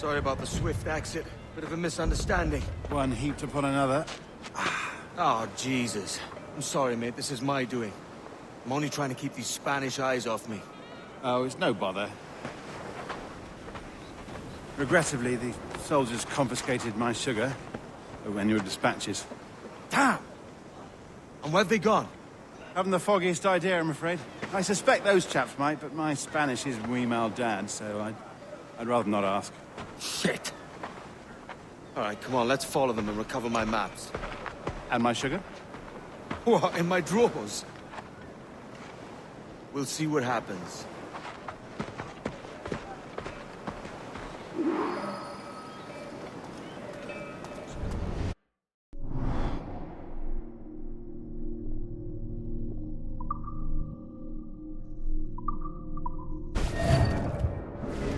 Sorry about the swift exit. Bit of a misunderstanding. One heaped upon another. Oh, Jesus. I'm sorry, mate. This is my doing. I'm only trying to keep these Spanish eyes off me. Oh, it's no bother. Regrettably, the soldiers confiscated my sugar when your dispatches. Damn! And where've they gone? Haven't the foggiest idea, I'm afraid. I suspect those chaps might, but my Spanish is wee mal dad, so I'd rather not ask. Shit! Alright, come on, let's follow them and recover my maps. And my sugar? What, in my drawers? We'll see what happens.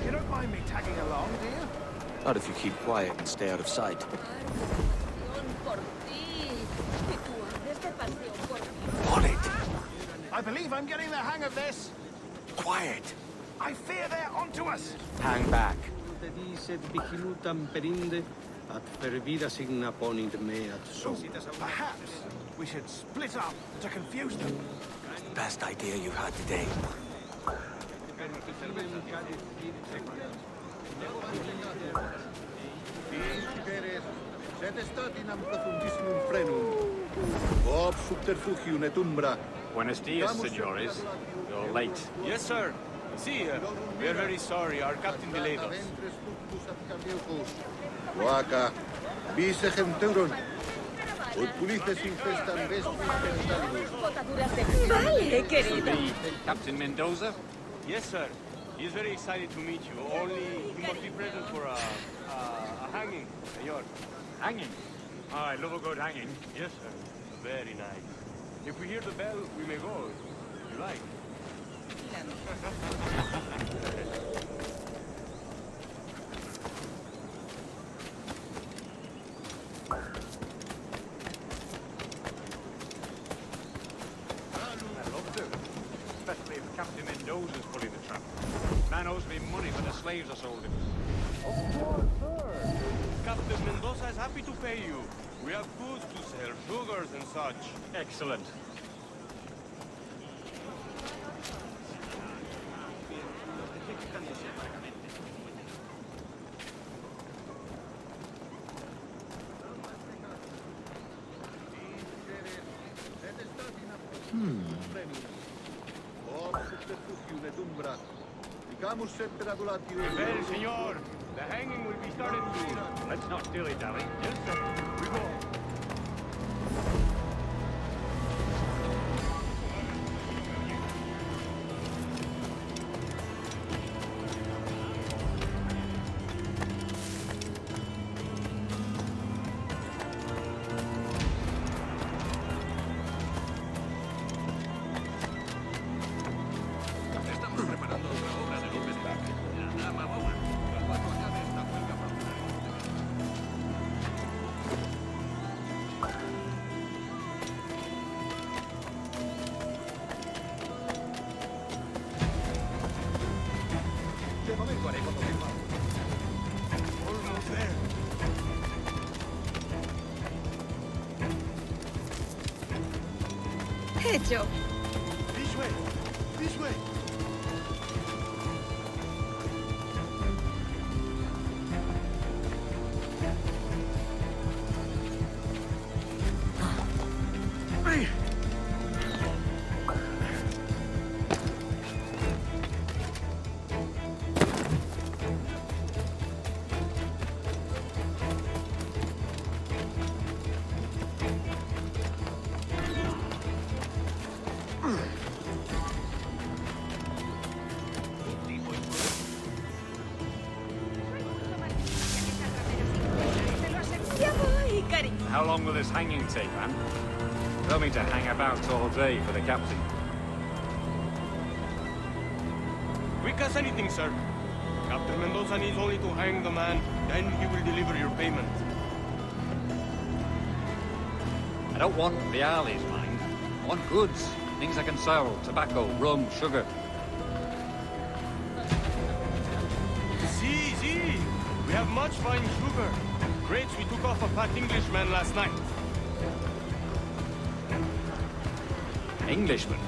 You don't mind me tagging along, do you? Not if you keep quiet and stay out of sight. On it! I believe I'm getting the hang of this. Quiet! I fear they're onto us. Hang back. Perhaps we should split up to confuse them. Best idea you had today. Buenos dias, senores. You're late. Yes, sir. See, we are very sorry. Our captain delayed us. Waka, vice centurion. Os polices infestan Vale, querido. The Captain Mendoza? Yes, sir. He is very excited to meet you. Only you must be present for a hanging, senor. Hanging? I love a good hanging. Yes, sir. Very nice. If we hear the bell, we may go. If you like. I'd love to. Especially if Captain Mendoza's pulling the trap. Man owes me money for the slaves I sold him. Of course, sir. Captain Mendoza is happy to pay you. We have goods to sell, sugars and such. Excellent. Well, senor, the hanging will be started soon. Let's not dilly-dally. Yes, sir. We go. Almost there. Hecho. This way. This way. Ya voy, cariño. How long will this hanging take, man? Tell me to hang about all day for the captain. Quick as anything, sir. Captain Mendoza needs only to hang the man, then he will deliver your payment. I don't want reales, mind. I want goods. Things I can sell. Tobacco, rum, sugar. See. We have have much fine sugar. Crates we took off a fat Englishman last night. Englishman.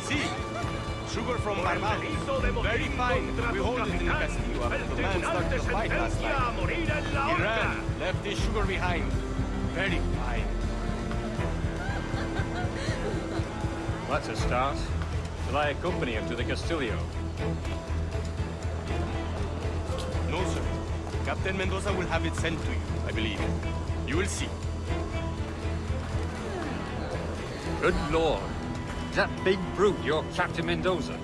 See, sugar from Barbado. Very fine. We hold it in the Castillo after the man started the fight last night. He ran, left his sugar behind. Very fine. That's a start. Shall I accompany him to the Castillo? No, sir. Captain Mendoza will have it sent to you, I believe. You will see. Good lord. Is that big brute your Captain Mendoza?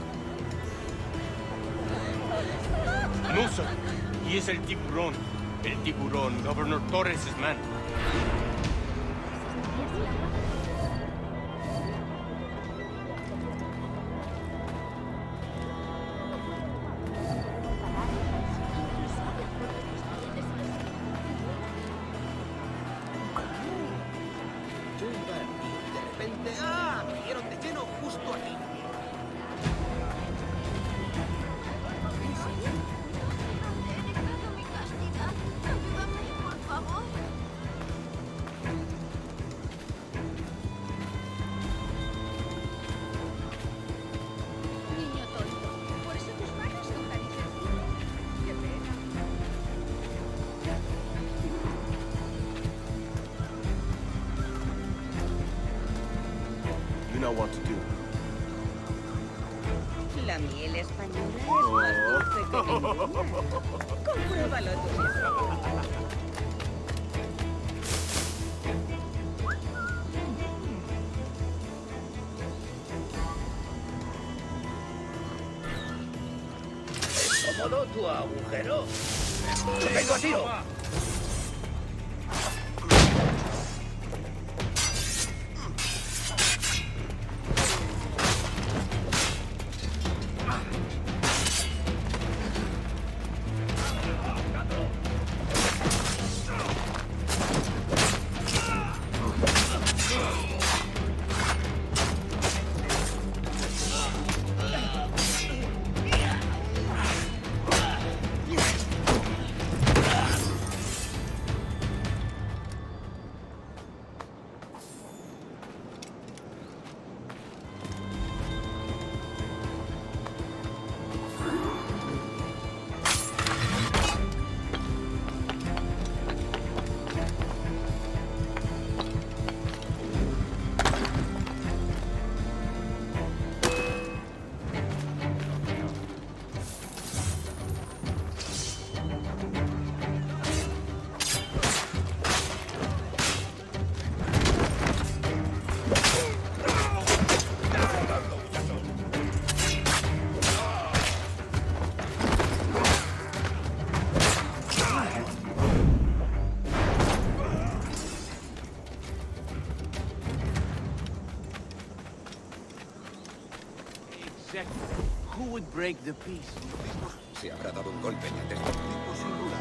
No, sir. He is El Tiburon. El Tiburon, Governor Torres' man. Niño tonto. Por eso tus manos son tan insensibles. Qué pena. You know what to do. La miel española es más dulce que ninguna. Compruébalo tú mismo. ¿Cómodo tu agujero? ¡Te vengo a tiro! Who would break the peace? Se habrá dado un golpe en el techo. Sin duda.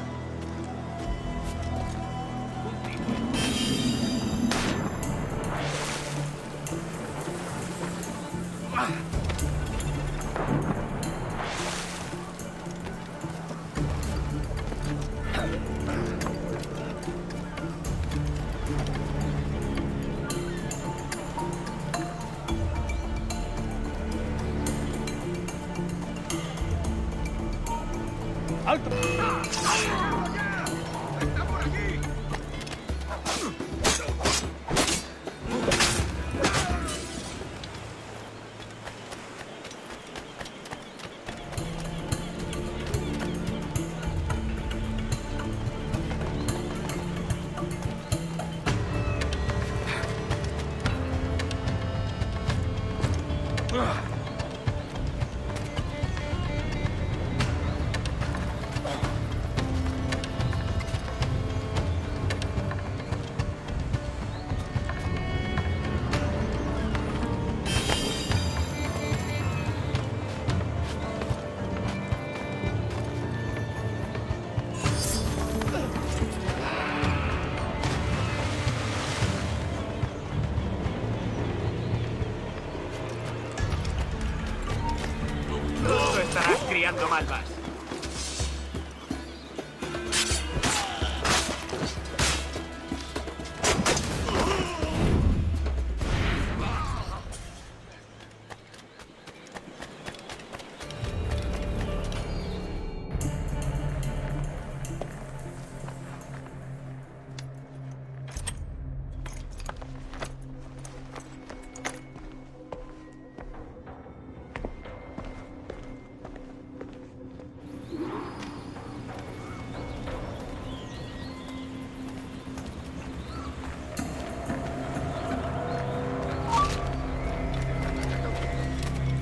criando malvas.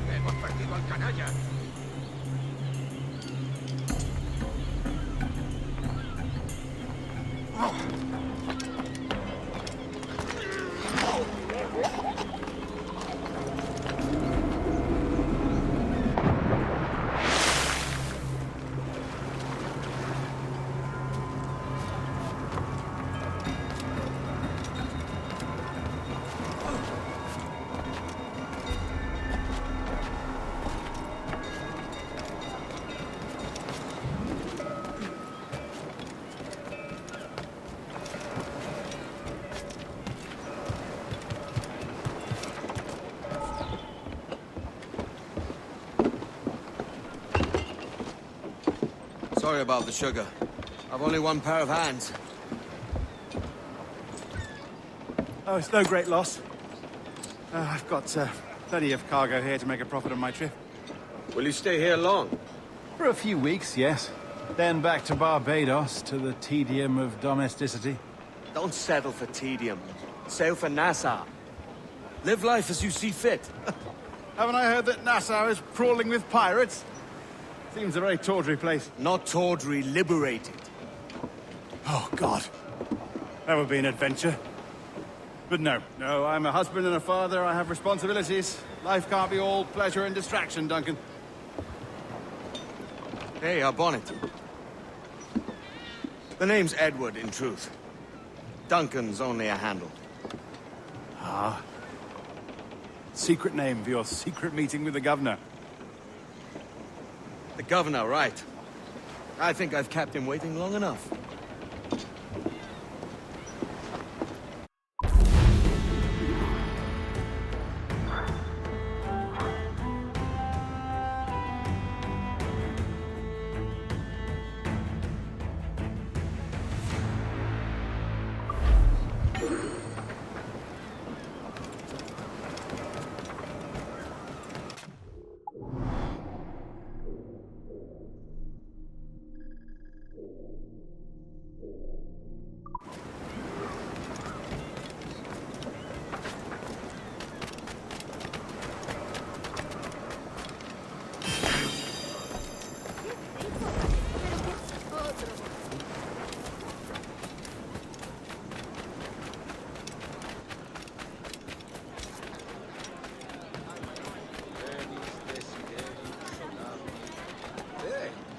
Hemos perdido al canalla. Sorry about the sugar. I've only one pair of hands. Oh, it's no great loss. I've got plenty of cargo here to make a profit on my trip. Will you stay here long? For a few weeks, yes. Then back to Barbados, to the tedium of domesticity. Don't settle for tedium. Sail for Nassau. Live life as you see fit. Haven't I heard that Nassau is crawling with pirates? Seems a very tawdry place. Not tawdry, liberated. Oh, God. That would be an adventure. But no, I'm a husband and a father. I have responsibilities. Life can't be all pleasure and distraction, Duncan. Hey, our bonnet. The name's Edward, in truth. Duncan's only a handle. Ah. Secret name for your secret meeting with the governor. The governor, right. I think I've kept him waiting long enough.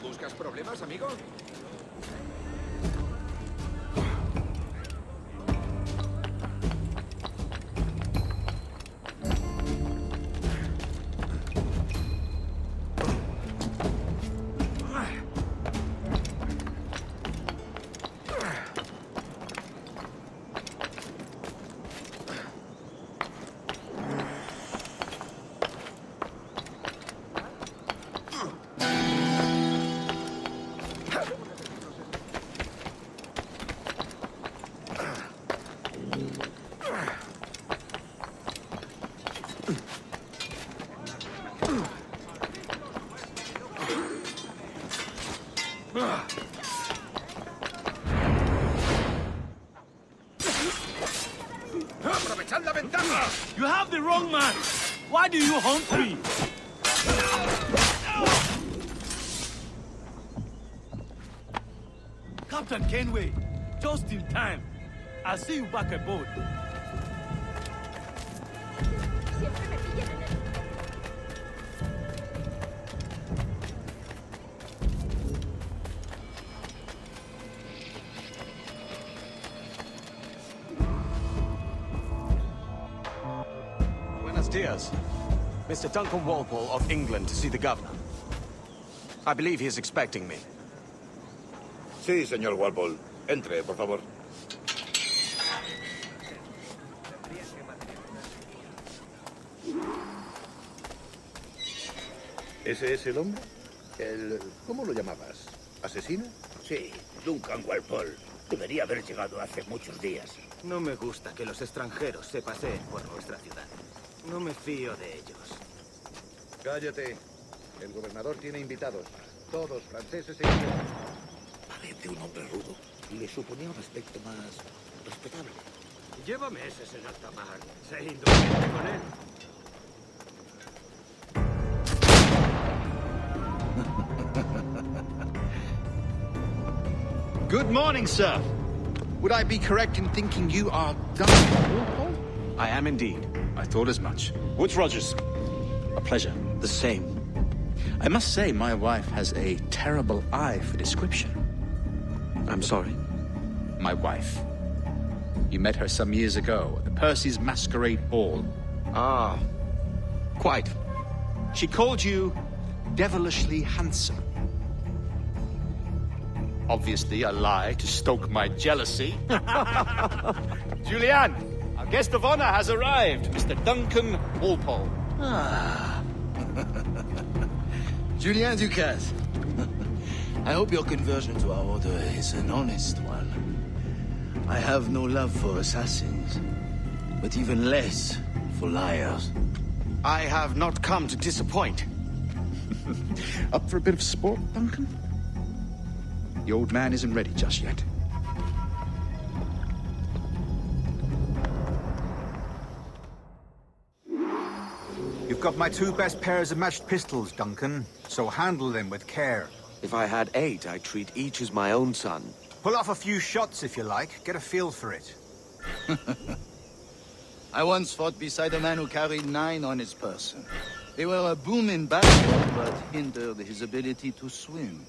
¿Buscas problemas, amigo? ¡Aprovechad la ventaja! You have the wrong man. Why do you hunt me? Captain Kenway, just in time. I'll see you back aboard. Siempre me pillan en el... Buenos dias. Mr. Duncan Walpole of England to see the governor. I believe he is expecting me. Sí, señor Walpole. Entre, por favor. ¿Ese es el hombre? ¿Cómo lo llamabas? ¿Asesino? Sí, Duncan Walpole. Debería haber llegado hace muchos días. No me gusta que los extranjeros se paseen por nuestra ciudad. No me fío de ellos. Cállate. El gobernador tiene invitados. Todos franceses e ingleses. Parece un hombre rudo y le suponía un aspecto más respetable. Lleva meses en alta mar. Sé indulgente con él. Good morning, sir. Would I be correct in thinking you are Duncan Walpole? I am indeed. I thought as much. Woods Rogers. A pleasure. The same. I must say, my wife has a terrible eye for description. I'm sorry. My wife. You met her some years ago at the Percy's Masquerade Ball. Ah, quite. She called you devilishly handsome. Obviously a lie to stoke my jealousy. Julianne, our guest of honor has arrived, Mr. Duncan Walpole. Ah. Julien Ducasse. I hope your conversion to our order is an honest one. I have no love for assassins, but even less for liars. I have not come to disappoint. Up for a bit of sport, Duncan? The old man isn't ready just yet. You've got my 2 best pairs of matched pistols, Duncan, so handle them with care. If I had 8, I'd treat each as my own son. Pull off a few shots if you like. Get a feel for it. I once fought beside a man who carried 9 on his person. They were a boon in battle, but hindered his ability to swim.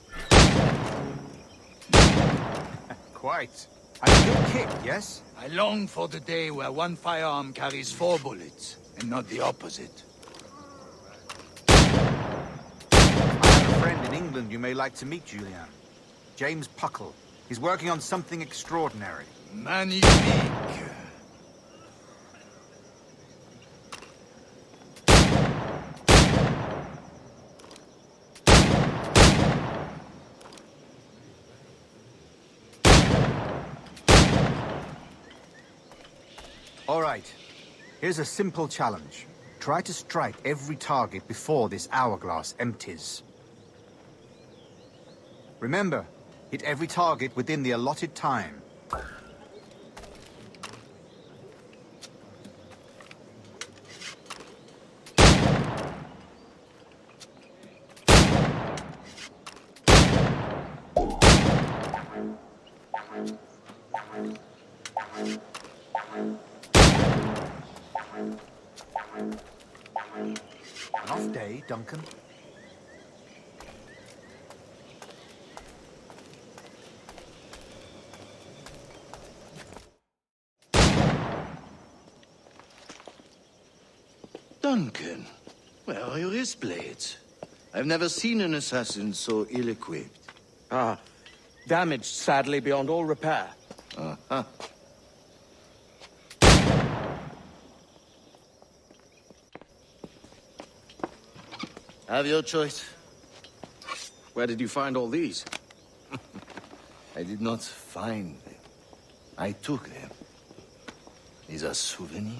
Quite. And a good kick, yes? I long for the day where one firearm carries 4 bullets, and not the opposite. I have a friend in England you may like to meet, Julian. James Puckle. He's working on something extraordinary. Magnifique! All right. Here's a simple challenge. Try to strike every target before this hourglass empties. Remember, hit every target within the allotted time. An off day, Duncan. Duncan, where are your wrist blades? I've never seen an assassin so ill-equipped. Ah, damaged sadly beyond all repair. Uh-huh. Have your choice. Where did you find all these? I did not find them. I took them. These are souvenirs.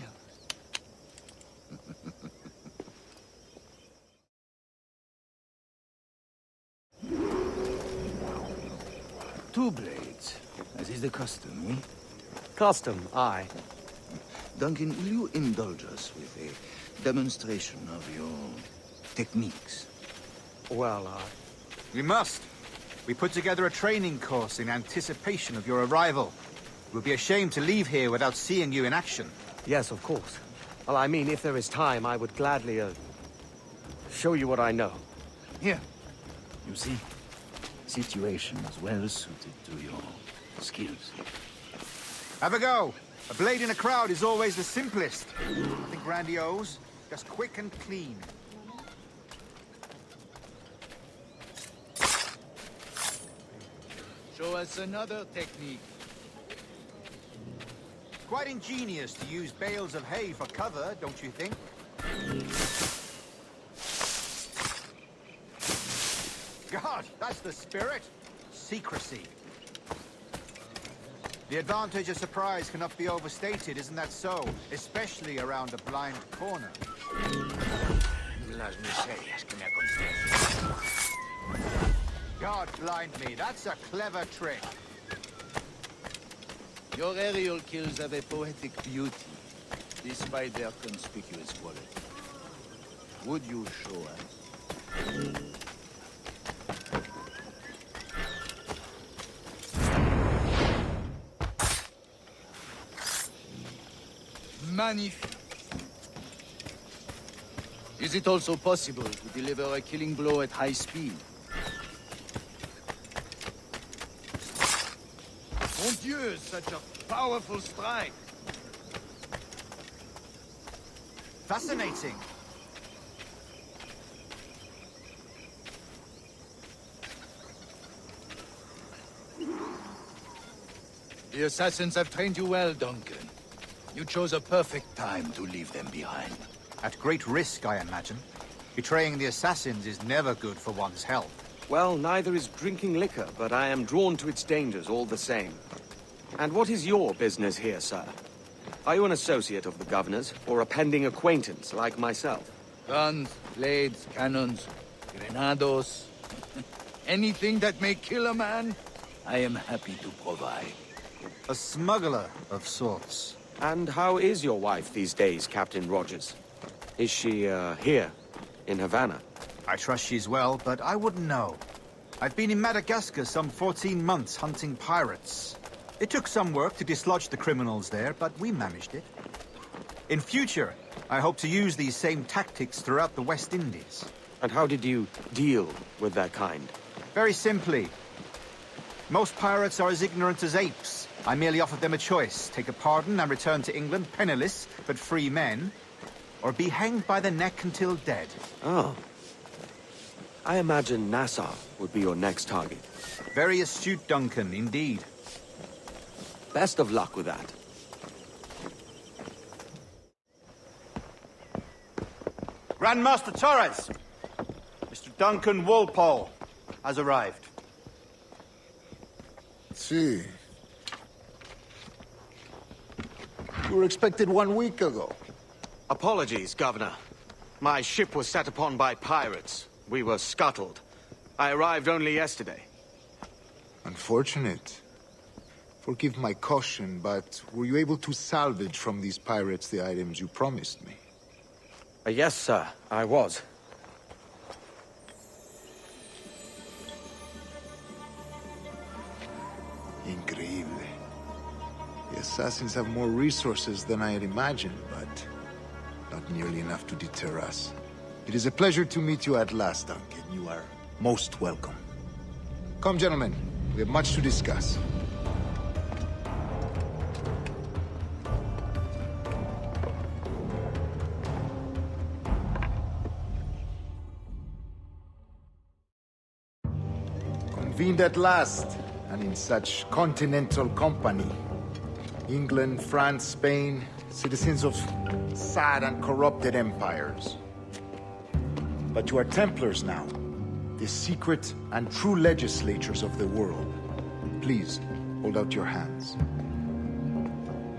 Two blades, as is the custom, eh? Custom, aye. Duncan, will you indulge us with a demonstration of your techniques? Well, We must. We put together a training course in anticipation of your arrival. We'll be ashamed to leave here without seeing you in action. yes, of course. Well, I mean, if there is time, I would gladly, show you what I know. Here. You see, situation is well suited to your skills. Have a go. A blade in a crowd is always the simplest. Nothing grandiose, just quick and clean. Show us another technique. Quite ingenious to use bales of hay for cover, don't you think? God, that's the spirit. Secrecy. The advantage of surprise cannot be overstated, isn't that so? Especially around a blind corner. Las miserias que me aconsejan. God blind me, that's a clever trick. Your aerial kills have a poetic beauty, despite their conspicuous quality. Would you show us? Magnifique. Is it also possible to deliver a killing blow at high speed? Mon Dieu, such a powerful strike! Fascinating. The assassins have trained you well, Duncan. You chose a perfect time to leave them behind. At great risk, I imagine. Betraying the assassins is never good for one's health. Well, neither is drinking liquor, but I am drawn to its dangers all the same. And what is your business here, sir? Are you an associate of the governor's, or a pending acquaintance like myself? Guns, blades, cannons, grenados. Anything that may kill a man, I am happy to provide. A smuggler of sorts. And how is your wife these days, Captain Rogers? Is she, here, in Havana? I trust she's well, but I wouldn't know. I've been in Madagascar some 14 months hunting pirates. It took some work to dislodge the criminals there, but we managed it. In future, I hope to use these same tactics throughout the West Indies. And how did you deal with that kind? Very simply. Most pirates are as ignorant as apes. I merely offered them a choice. Take a pardon and return to England penniless, but free men. Or be hanged by the neck until dead. Oh. I imagine Nassau would be your next target. Very astute, Duncan, indeed. Best of luck with that. Grandmaster Torres! Mr. Duncan Walpole has arrived. See. You were expected 1 week ago. Apologies, Governor. My ship was set upon by pirates. We were scuttled. I arrived only yesterday. Unfortunate. Forgive my caution, but were you able to salvage from these pirates the items you promised me? Yes, sir, I was. Increíble. The assassins have more resources than I had imagined, but not nearly enough to deter us. It is a pleasure to meet you at last, Duncan. You are most welcome. Come, gentlemen. We have much to discuss. Convened at last, and in such continental company. England, France, Spain, citizens of sad and corrupted empires. But you are Templars now, the secret and true legislators of the world. Please, hold out your hands.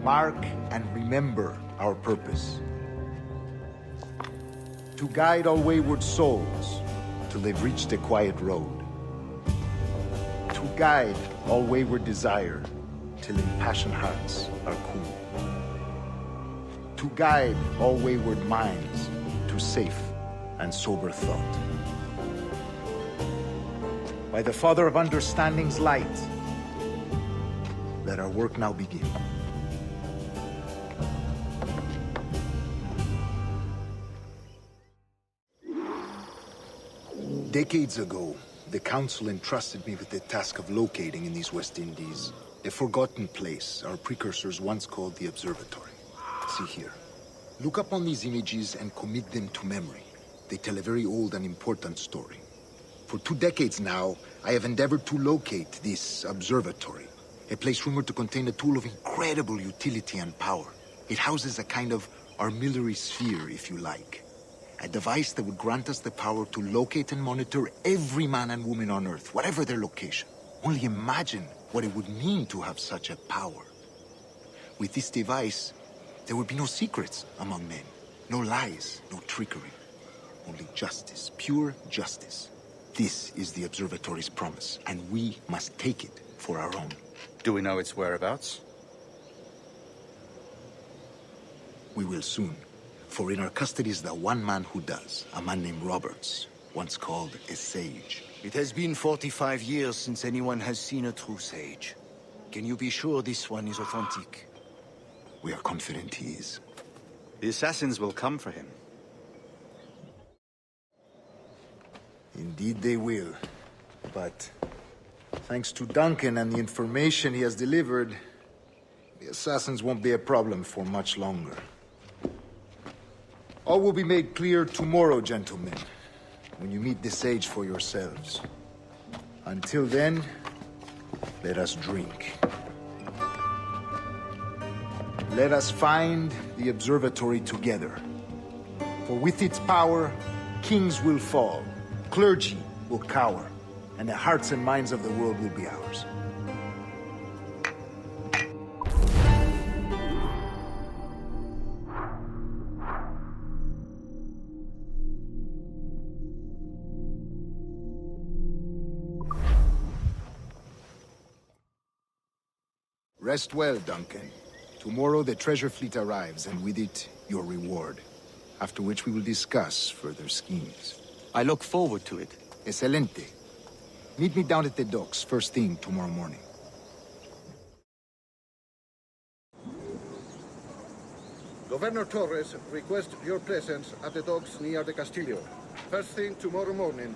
Mark and remember our purpose. To guide all wayward souls till they've reached a quiet road. To guide all wayward desire till impassioned hearts are cool. To guide all wayward minds to safe and sober thought. By the Father of Understanding's light, let our work now begin. Decades ago, the Council entrusted me with the task of locating in these West Indies a forgotten place our precursors once called the Observatory. See here. Look up on these images and commit them to memory. They tell a very old and important story. For 2 decades now, I have endeavored to locate this observatory. A place rumored to contain a tool of incredible utility and power. It houses a kind of armillary sphere, if you like. A device that would grant us the power to locate and monitor every man and woman on Earth, whatever their location. Only imagine what it would mean to have such a power. With this device, there would be no secrets among men. No lies, no trickery. Only justice, pure justice. This is the observatory's promise, and we must take it for our own. Do we know its whereabouts? We will soon. For in our custody is the one man who does, a man named Roberts, once called a sage. It has been 45 years since anyone has seen a true sage. Can you be sure this one is authentic? We are confident he is. The assassins will come for him. Indeed they will. But thanks to Duncan and the information he has delivered, the assassins won't be a problem for much longer. All will be made clear tomorrow, gentlemen, when you meet the sage for yourselves. Until then, let us drink. Let us find the observatory together. For with its power, kings will fall, clergy will cower, and the hearts and minds of the world will be ours. Rest well, Duncan. Tomorrow the treasure fleet arrives, and with it, your reward. After which we will discuss further schemes. I look forward to it. Excelente. Meet me down at the docks first thing tomorrow morning. Governor Torres requests your presence at the docks near the Castillo. First thing tomorrow morning,